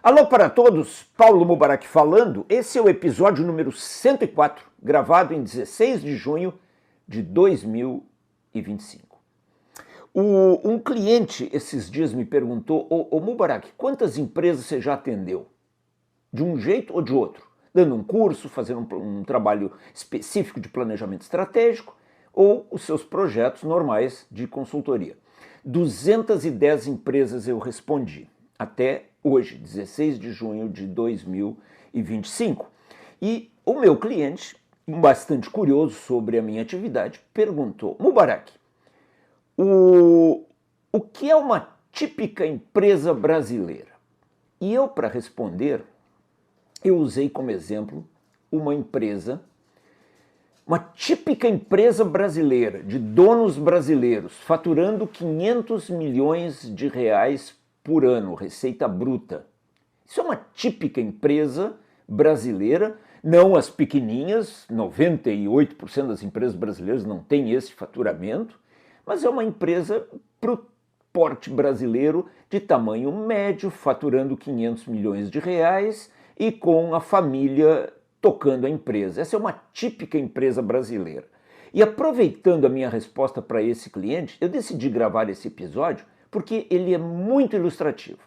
Alô para todos, Paulo Mubarak falando. Esse é o episódio número 104, gravado em 16 de junho de 2025. Um cliente esses dias me perguntou: ô Mubarak, quantas empresas você já atendeu? De um jeito ou de outro? Dando um curso, fazendo um trabalho específico de planejamento estratégico ou os seus projetos normais de consultoria. 210 empresas eu respondi, até hoje, 16 de junho de 2025. E o meu cliente, bastante curioso sobre a minha atividade, perguntou: Mubarak, o que é uma típica empresa brasileira? E eu, para responder, eu usei como exemplo uma típica empresa brasileira, de donos brasileiros, faturando 500 milhões de reais por ano, receita bruta. Isso é uma típica empresa brasileira, não as pequenininhas, 98% das empresas brasileiras não têm esse faturamento, mas é uma empresa para o porte brasileiro de tamanho médio, faturando 500 milhões de reais e com a família tocando a empresa. Essa é uma típica empresa brasileira. E aproveitando a minha resposta para esse cliente, eu decidi gravar esse episódio porque ele é muito ilustrativo.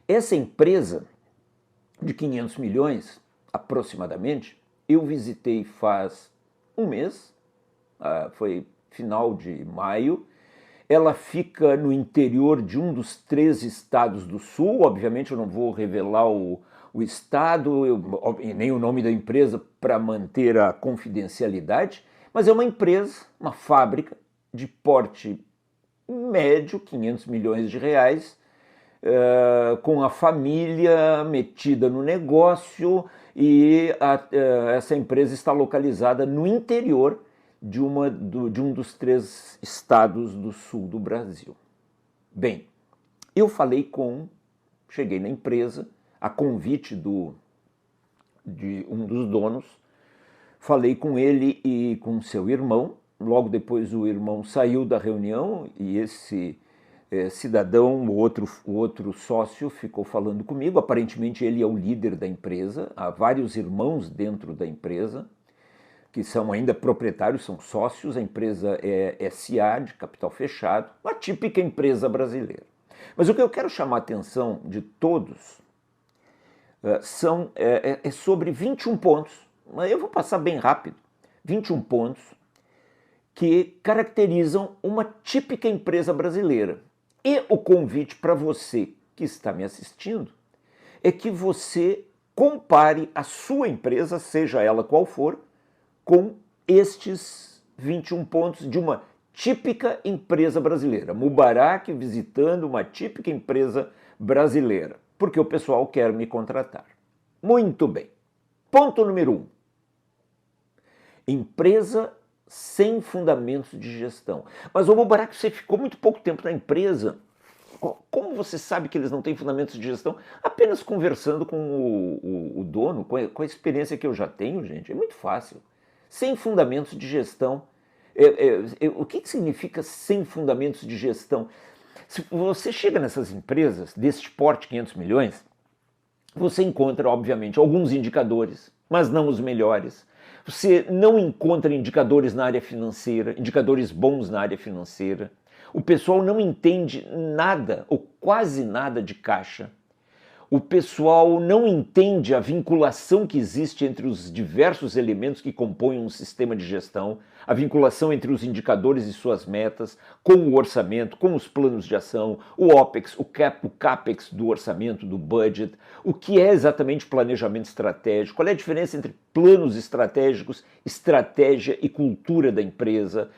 Essa empresa de 500 milhões, aproximadamente, eu visitei faz um mês, foi final de maio. Ela fica no interior de um dos 3 estados do sul. Obviamente eu não vou revelar o estado nem o nome da empresa para manter a confidencialidade, mas é uma empresa, uma fábrica de porte médio, 500 milhões de reais, com a família metida no negócio, e essa empresa está localizada no interior de um dos 3 estados do sul do Brasil. Bem, eu cheguei na empresa, a convite de um dos donos, falei com ele e com seu irmão. Logo depois o irmão saiu da reunião e esse cidadão, o outro sócio, ficou falando comigo. Aparentemente ele é o líder da empresa, há vários irmãos dentro da empresa, que são ainda proprietários, são sócios. A empresa é SA, de capital fechado, uma típica empresa brasileira. Mas o que eu quero chamar a atenção de todos é sobre 21 pontos, eu vou passar bem rápido, 21 pontos que caracterizam uma típica empresa brasileira. E o convite para você que está me assistindo é que você compare a sua empresa, seja ela qual for, com estes 21 pontos de uma típica empresa brasileira. Mubarak visitando uma típica empresa brasileira, porque o pessoal quer me contratar. Muito bem. Ponto número 1. Empresa sem fundamentos de gestão. Mas, Mubarak, você ficou muito pouco tempo na empresa. Como você sabe que eles não têm fundamentos de gestão? Apenas conversando com o dono, com a experiência que eu já tenho, gente. É muito fácil. Sem fundamentos de gestão. O que significa sem fundamentos de gestão? Se você chega nessas empresas deste porte, 500 milhões, você encontra, obviamente, alguns indicadores, mas não os melhores. Você não encontra indicadores na área financeira, indicadores bons na área financeira. O pessoal não entende nada, ou quase nada, de caixa. O pessoal não entende a vinculação que existe entre os diversos elementos que compõem um sistema de gestão, a vinculação entre os indicadores e suas metas, com o orçamento, com os planos de ação, o OPEX, o CAPEX do orçamento, do budget, o que é exatamente planejamento estratégico, qual é a diferença entre planos estratégicos, estratégia e cultura da empresa,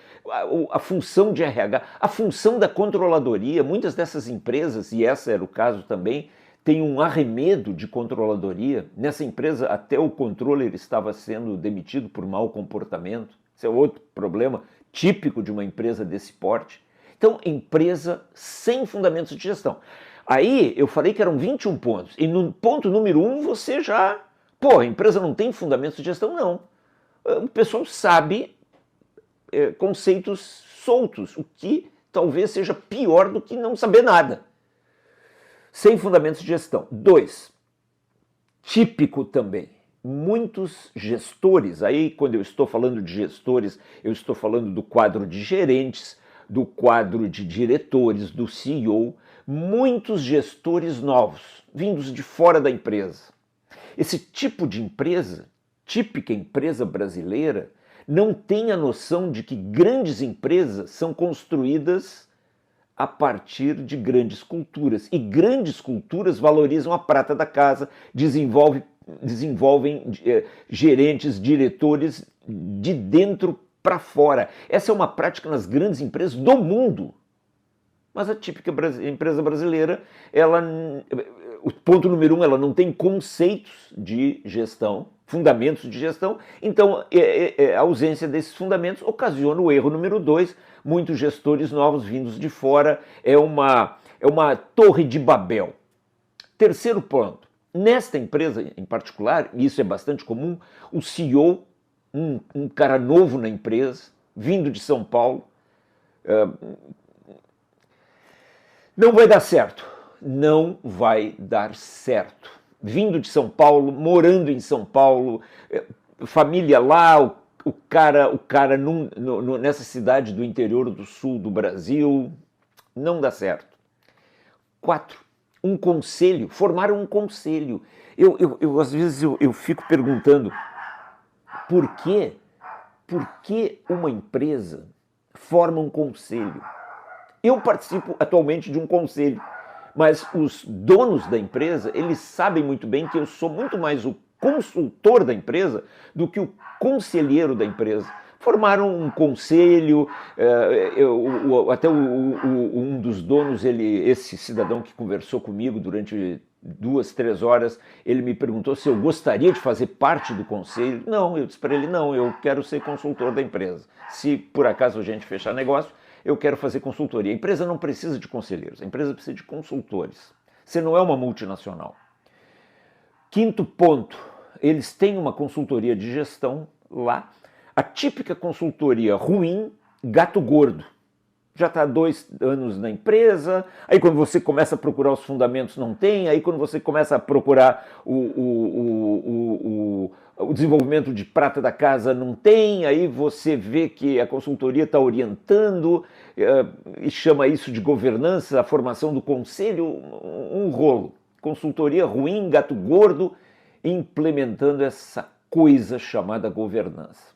a função de RH, a função da controladoria. Muitas dessas empresas, e essa era o caso também, tem um arremedo de controladoria. Nessa empresa, até o controller estava sendo demitido por mau comportamento. Esse é outro problema típico de uma empresa desse porte. Então, empresa sem fundamentos de gestão. Aí, eu falei que eram 21 pontos. E no ponto número 1, você já... a empresa não tem fundamentos de gestão? Não. O pessoal sabe conceitos soltos, o que talvez seja pior do que não saber nada. Sem fundamentos de gestão. 2, Típico também. Muitos gestores, aí quando eu estou falando de gestores, eu estou falando do quadro de gerentes, do quadro de diretores, do CEO, muitos gestores novos, vindos de fora da empresa. Esse tipo de empresa, típica empresa brasileira, não tem a noção de que grandes empresas são construídas a partir de grandes culturas. E grandes culturas valorizam a prata da casa, desenvolvem gerentes, diretores de dentro para fora. Essa é uma prática nas grandes empresas do mundo. Mas a típica empresa brasileira, o ponto número 1, ela não tem conceitos de gestão, fundamentos de gestão, então a ausência desses fundamentos ocasiona o erro número 2, muitos gestores novos vindos de fora, é uma torre de Babel. Terceiro ponto, nesta empresa em particular, e isso é bastante comum, o CEO, um cara novo na empresa, vindo de São Paulo, não vai dar certo. Não vai dar certo. Vindo de São Paulo, morando em São Paulo, família lá, o cara nessa cidade do interior do sul do Brasil, não dá certo. 4. Um conselho, formar um conselho. Às vezes eu fico perguntando, por que uma empresa forma um conselho? Eu participo atualmente de um conselho, mas os donos da empresa, eles sabem muito bem que eu sou muito mais o consultor da empresa do que o conselheiro da empresa. Formaram um conselho, até um dos donos, esse cidadão que conversou comigo durante 2, 3 horas, ele me perguntou se eu gostaria de fazer parte do conselho. Não, eu disse para ele, não, eu quero ser consultor da empresa. Se por acaso a gente fechar negócio, eu quero fazer consultoria. A empresa não precisa de conselheiros, a empresa precisa de consultores. Você não é uma multinacional. 5º ponto, eles têm uma consultoria de gestão lá, a típica consultoria ruim, gato gordo. Já está há 2 anos na empresa, aí quando você começa a procurar os fundamentos não tem, aí quando você começa a procurar o desenvolvimento de prata da casa não tem, aí você vê que a consultoria está orientando e chama isso de governança, a formação do conselho, um rolo. Consultoria ruim, gato gordo, implementando essa coisa chamada governança.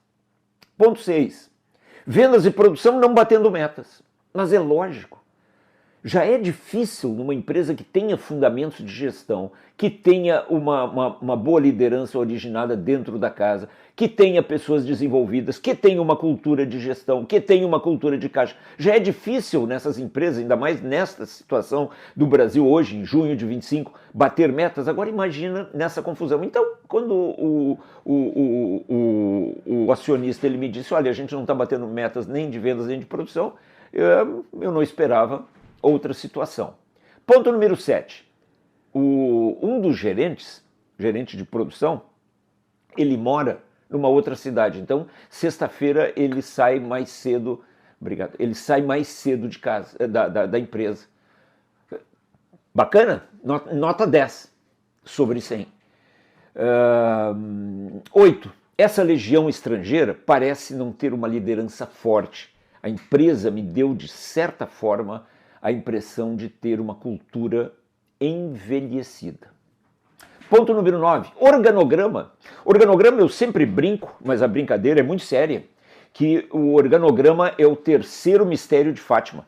Ponto 6. Vendas e produção não batendo metas. Mas é lógico. Já é difícil numa empresa que tenha fundamentos de gestão, que tenha uma boa liderança originada dentro da casa, que tenha pessoas desenvolvidas, que tenha uma cultura de gestão, que tenha uma cultura de caixa. Já é difícil nessas empresas, ainda mais nesta situação do Brasil hoje, em junho de 25, bater metas. Agora imagina nessa confusão. Então, quando o acionista ele me disse, olha, a gente não está batendo metas nem de vendas nem de produção, eu não esperava outra situação. Ponto número 7. Um dos gerente de produção, ele mora numa outra cidade. Então, sexta-feira ele sai mais cedo, ele sai mais cedo de casa, da empresa. Bacana? Nota 10 sobre 100. 8. Essa legião estrangeira parece não ter uma liderança forte. A empresa me deu, de certa forma, a impressão de ter uma cultura envelhecida. Ponto número 9, organograma. Organograma eu sempre brinco, mas a brincadeira é muito séria, que o organograma é o 3º mistério de Fátima.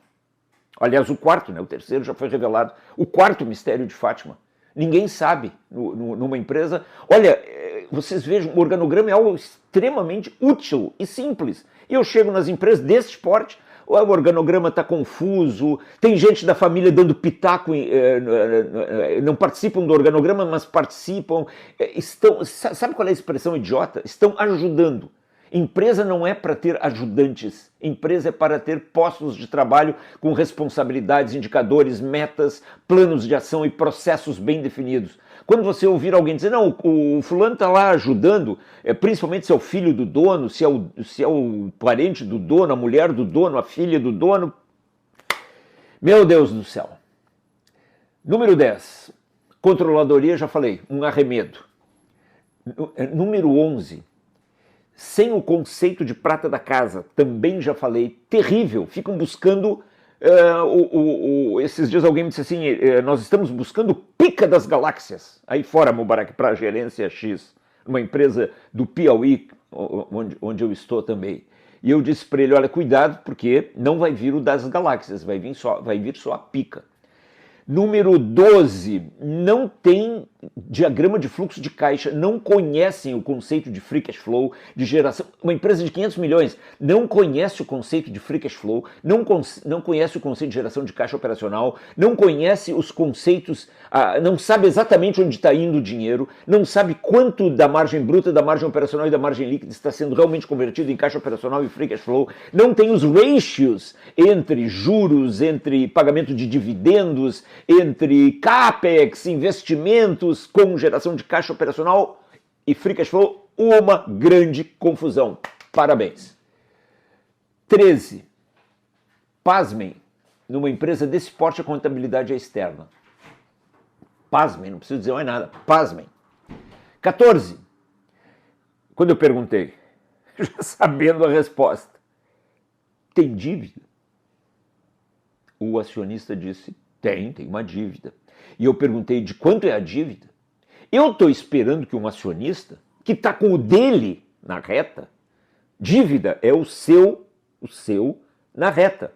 Aliás, o 4º, né? O 3º já foi revelado. O 4º mistério de Fátima. Ninguém sabe numa empresa. Olha, vocês vejam, o organograma é algo extremamente útil e simples. E eu chego nas empresas desse porte, o organograma está confuso, tem gente da família dando pitaco, não participam do organograma, mas participam. Sabe qual é a expressão idiota? Estão ajudando. Empresa não é para ter ajudantes, empresa é para ter postos de trabalho com responsabilidades, indicadores, metas, planos de ação e processos bem definidos. Quando você ouvir alguém dizer, não, o fulano está lá ajudando, principalmente se é o filho do dono, se é o parente do dono, a mulher do dono, a filha do dono, meu Deus do céu. Número 10, controladoria, já falei, um arremedo. Número 11. Sem o conceito de prata da casa, também já falei, terrível. Ficam buscando. Esses dias alguém me disse assim: nós estamos buscando pica das galáxias. Aí fora, Mubarak, para a gerência X, uma empresa do Piauí, onde eu estou também. E eu disse para ele: olha, cuidado, porque não vai vir o das galáxias, vai vir só a pica. Número 12, não tem diagrama de fluxo de caixa, não conhecem o conceito de free cash flow, de geração. Uma empresa de 500 milhões não conhece o conceito de free cash flow, não conhece o conceito de geração de caixa operacional, não conhece os conceitos, não sabe exatamente onde está indo o dinheiro, não sabe quanto da margem bruta, da margem operacional e da margem líquida está sendo realmente convertido em caixa operacional e free cash flow, não tem os ratios entre juros, entre pagamento de dividendos, entre CAPEX, investimentos com geração de caixa operacional e free cash flow, uma grande confusão. Parabéns. 13. Pasmem, numa empresa desse porte a contabilidade é externa. Pasmem, não preciso dizer mais nada. Pasmem. 14. Quando eu perguntei, já sabendo a resposta, tem dívida? O acionista disse: tem uma dívida. E eu perguntei: de quanto é a dívida? Eu estou esperando que um acionista, que está com o dele na reta, dívida é o seu na reta.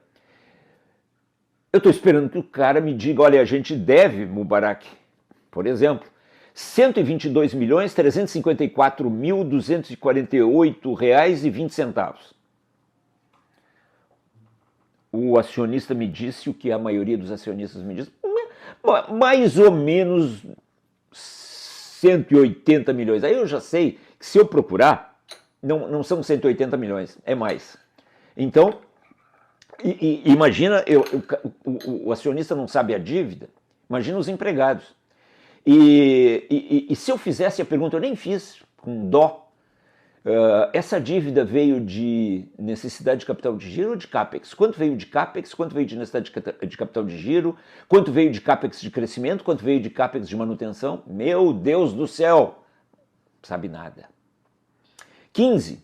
Eu estou esperando que o cara me diga: olha, a gente deve, Mubarak, por exemplo, R$122.354.248,20. O acionista me disse o que a maioria dos acionistas me diz, mais ou menos 180 milhões. Aí eu já sei que se eu procurar, não são 180 milhões, é mais. Então, imagina, o acionista não sabe a dívida, imagina os empregados. E se eu fizesse a pergunta, eu nem fiz, com dó, essa dívida veio de necessidade de capital de giro ou de CAPEX? Quanto veio de CAPEX? Quanto veio de necessidade de capital de giro? Quanto veio de CAPEX de crescimento? Quanto veio de CAPEX de manutenção? Meu Deus do céu! Sabe nada. 15.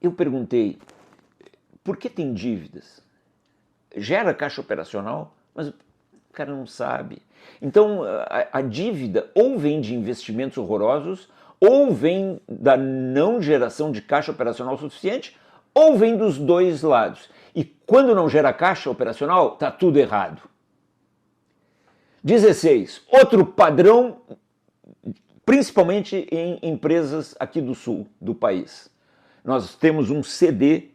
Eu perguntei, por que tem dívidas? Gera caixa operacional? Mas o cara não sabe. Então, a dívida ou vem de investimentos horrorosos, ou vem da não geração de caixa operacional suficiente, ou vem dos dois lados. E quando não gera caixa operacional, está tudo errado. 16. Outro padrão, principalmente em empresas aqui do sul do país. Nós temos um CD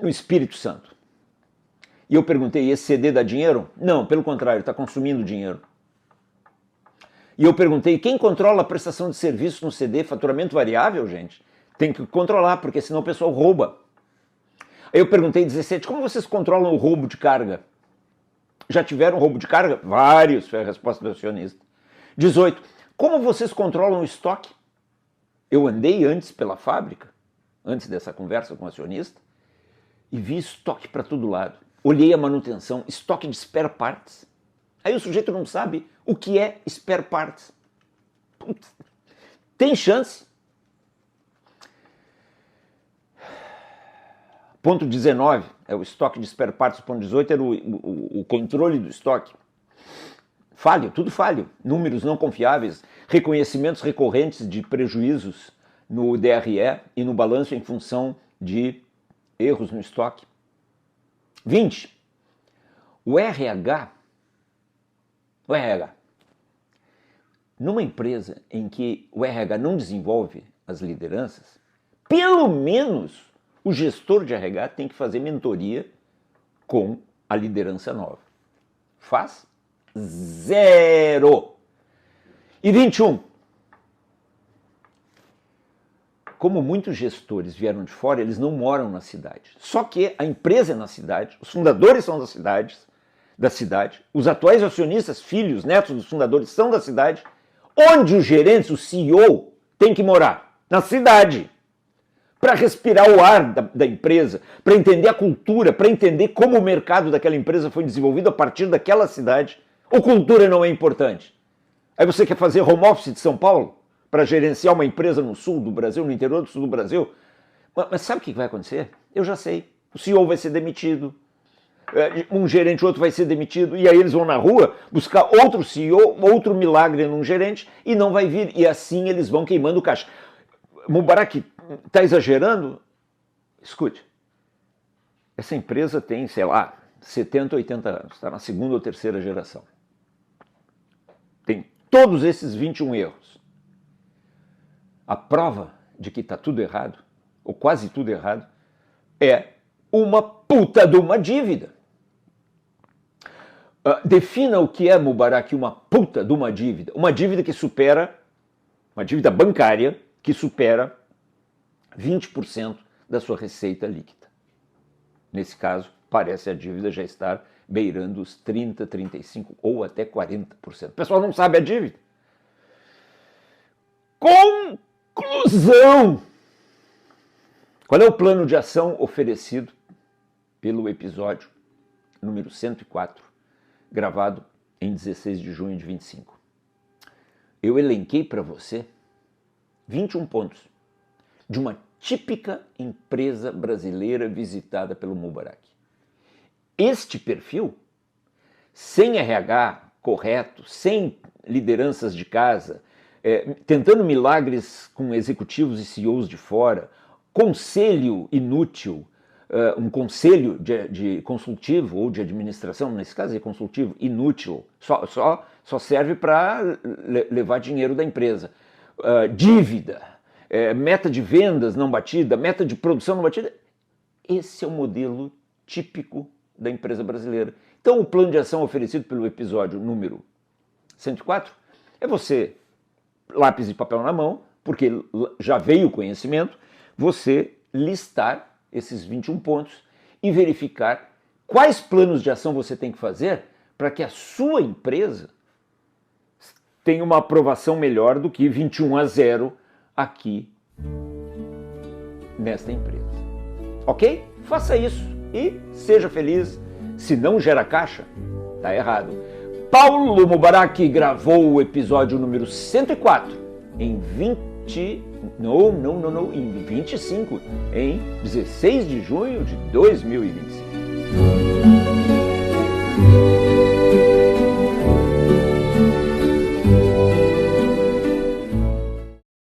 no Espírito Santo. E eu perguntei, esse CD dá dinheiro? Não, pelo contrário, está consumindo dinheiro. E eu perguntei, quem controla a prestação de serviço no CD? Faturamento variável, gente? Tem que controlar, porque senão o pessoal rouba. Aí eu perguntei, 17, como vocês controlam o roubo de carga? Já tiveram roubo de carga? Vários, foi a resposta do acionista. 18, como vocês controlam o estoque? Eu andei antes pela fábrica, antes dessa conversa com o acionista, e vi estoque para todo lado. Olhei a manutenção, estoque de spare parts. Aí o sujeito não sabe o que é spare parts. Putz, tem chance. Ponto 19 é o estoque de spare parts. Ponto 18 era o controle do estoque. Falho, tudo falho. Números não confiáveis, reconhecimentos recorrentes de prejuízos no DRE e no balanço em função de erros no estoque. 20. O RH, numa empresa em que o RH não desenvolve as lideranças, pelo menos o gestor de RH tem que fazer mentoria com a liderança nova. Faz? Zero. E 21. Como muitos gestores vieram de fora, eles não moram na cidade. Só que a empresa é na cidade, os fundadores são da cidade, os atuais acionistas, filhos, netos dos fundadores são da cidade, onde os gerentes, o CEO, tem que morar? Na cidade. Para respirar o ar da empresa, para entender a cultura, para entender como o mercado daquela empresa foi desenvolvido a partir daquela cidade. Ou cultura não é importante? Aí você quer fazer home office de São Paulo para gerenciar uma empresa no sul do Brasil, no interior do sul do Brasil? Mas sabe o que vai acontecer? Eu já sei. O CEO vai ser demitido, um gerente, outro vai ser demitido, e aí eles vão na rua buscar outro CEO, outro milagre num gerente, e não vai vir. E assim eles vão queimando caixa. Mubarak está exagerando? Escute, essa empresa tem, sei lá, 70, 80 anos, está na segunda ou terceira geração. Tem todos esses 21 erros. A prova de que está tudo errado, ou quase tudo errado, é uma puta de uma dívida. Defina o que é, Mubarak, uma puta de uma dívida. Uma dívida que supera, uma dívida bancária que supera 20% da sua receita líquida. Nesse caso, parece a dívida já estar beirando os 30%, 35% ou até 40%. O pessoal não sabe a dívida. Conclusão! Qual é o plano de ação oferecido pelo episódio número 104, gravado em 16 de junho de 25? Eu elenquei para você 21 pontos de uma típica empresa brasileira visitada pelo Mubarak. Este perfil, sem RH correto, sem lideranças de casa, tentando milagres com executivos e CEOs de fora, conselho inútil, um conselho de consultivo ou de administração, nesse caso é consultivo, inútil, só serve para levar dinheiro da empresa. Dívida, meta de vendas não batida, meta de produção não batida. Esse é o modelo típico da empresa brasileira. Então o plano de ação oferecido pelo episódio número 104 é você, lápis e papel na mão, porque já veio o conhecimento, você listar esses 21 pontos e verificar quais planos de ação você tem que fazer para que a sua empresa tenha uma aprovação melhor do que 21-0 aqui nesta empresa. Ok? Faça isso e seja feliz. Se não gera caixa, tá errado. Paulo Mubarak gravou o episódio número 104 em 25, em 16 de junho de 2025.